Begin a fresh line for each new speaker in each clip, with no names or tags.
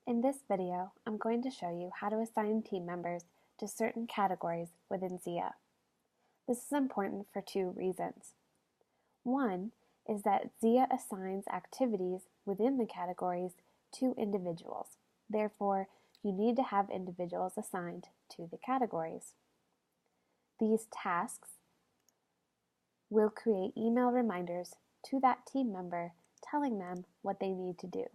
In this video, I'm going to show you how to assign team members to certain categories within ZIA. This is important for two reasons. One is that ZIA assigns activities within the categories to individuals. Therefore, you need to have individuals assigned to the categories. These tasks will create email reminders to that team member telling them what they need to do.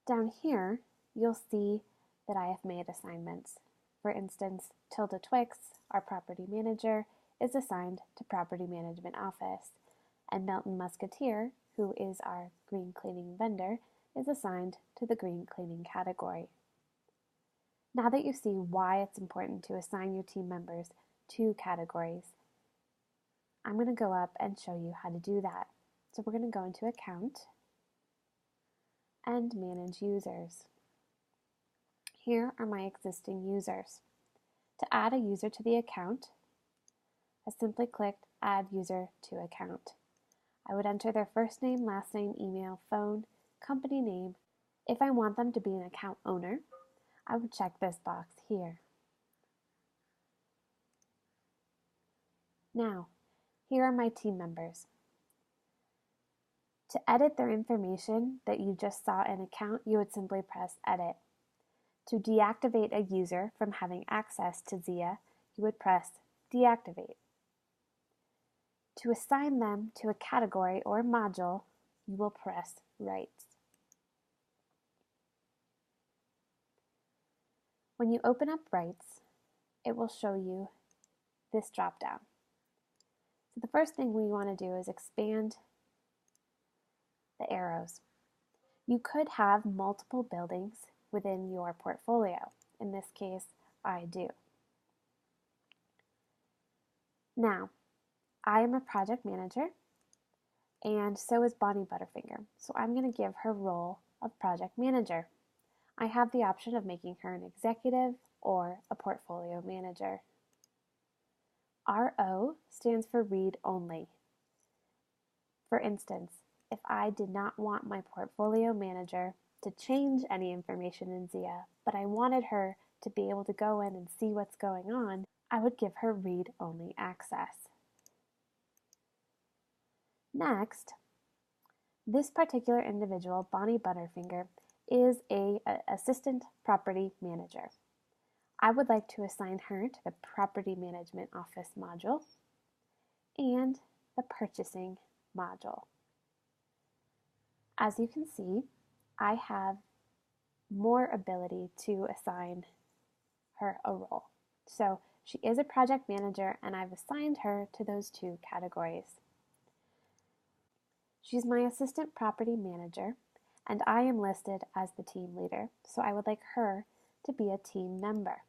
Down here, you'll see that I have made assignments. For instance, Tilda Twix, our property manager, is assigned to Property Management Office, and Melton Musketeer, who is our green cleaning vendor, is assigned to the green cleaning category. Now that you see why it's important to assign your team members to categories, I'm going to go up and show you how to do that. So we're going to go into Account and Manage Users. Here are my existing users. To add a user to the account, I simply clicked Add User to Account. I would enter their first name, last name, email, phone, company name. If I want them to be an account owner, I would check this box here. Now, here are my team members. To edit their information that you just saw in Account, you would simply press Edit. To deactivate a user from having access to ZIA, you would press Deactivate. To assign them to a category or module, you will press Rights. When you open up Rights, it will show you this drop-down. So the first thing we want to do is expand the arrows. You could have multiple buildings within your portfolio. In this case, I do. Now, I am a project manager, and so is Bonnie Butterfinger. So I'm going to give her role of project manager. I have the option of making her an executive or a portfolio manager. RO stands for read only. For instance, if I did not want my portfolio manager to change any information in ZIA, but I wanted her to be able to go in and see what's going on, I would give her read-only access. Next, this particular individual, Bonnie Butterfinger, is an assistant property manager. I would like to assign her to the Property Management Office module and the Purchasing module. As you can see, I have more ability to assign her a role. So she is a project manager, and I've assigned her to those two categories. She's my assistant property manager, and I am listed as the team leader, so I would like her to be a team member.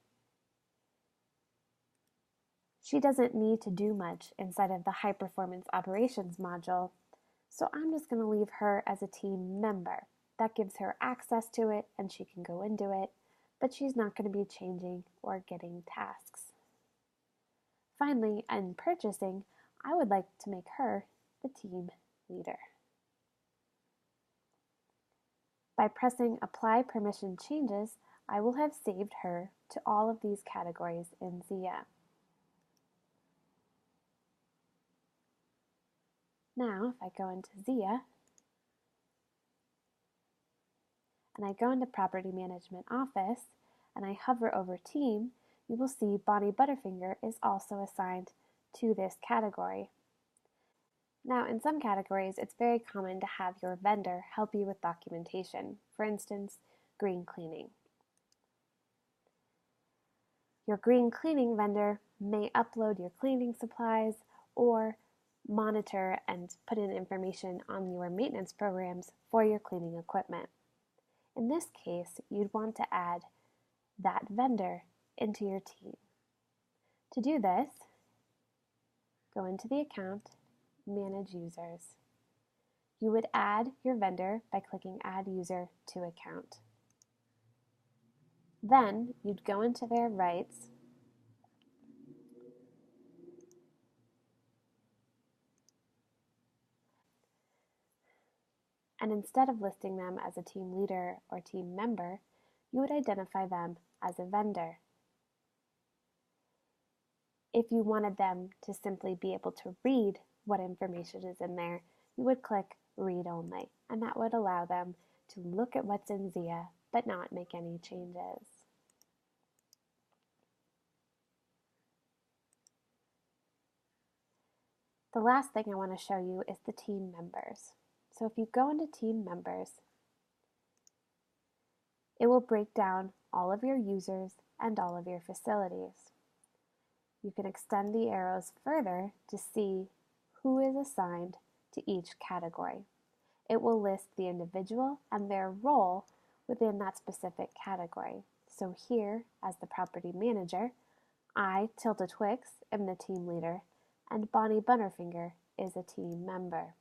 She doesn't need to do much inside of the High Performance Operations module, so I'm just going to leave her as a team member. That gives her access to it and she can go into it, but she's not going to be changing or getting tasks. Finally, in purchasing, I would like to make her the team leader. By pressing Apply Permission Changes, I will have saved her to all of these categories in ZIA. Now, if I go into ZIA, and I go into Property Management Office, and I hover over Team, you will see Bonnie Butterfinger is also assigned to this category. Now, in some categories, it's very common to have your vendor help you with documentation. For instance, green cleaning. Your green cleaning vendor may upload your cleaning supplies or monitor and put in information on your maintenance programs for your cleaning equipment. In this case, you'd want to add that vendor into your team. To do this, go into the account, Manage Users. You would add your vendor by clicking Add User to Account. Then you'd go into their rights And instead of listing them as a team leader or team member, you would identify them as a vendor. If you wanted them to simply be able to read what information is in there, you would click Read Only, and that would allow them to look at what's in ZIA but not make any changes. The last thing I want to show you is the team members. So if you go into team members, it will break down all of your users and all of your facilities. You can extend the arrows further to see who is assigned to each category. It will list the individual and their role within that specific category. So here, as the property manager, I, Tilda Twix, am the team leader, and Bonnie Butterfinger is a team member.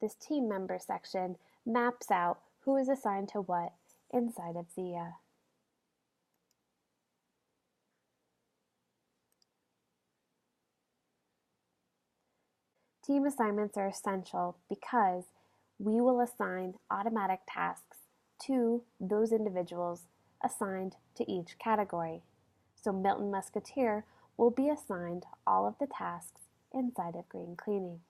This team member section maps out who is assigned to what inside of ZIA. Team assignments are essential because we will assign automatic tasks to those individuals assigned to each category. So Milton Musketeer will be assigned all of the tasks inside of green cleaning.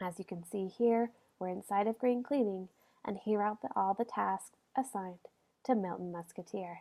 As you can see here, we're inside of green cleaning, and here are all the tasks assigned to Milton Musketeer.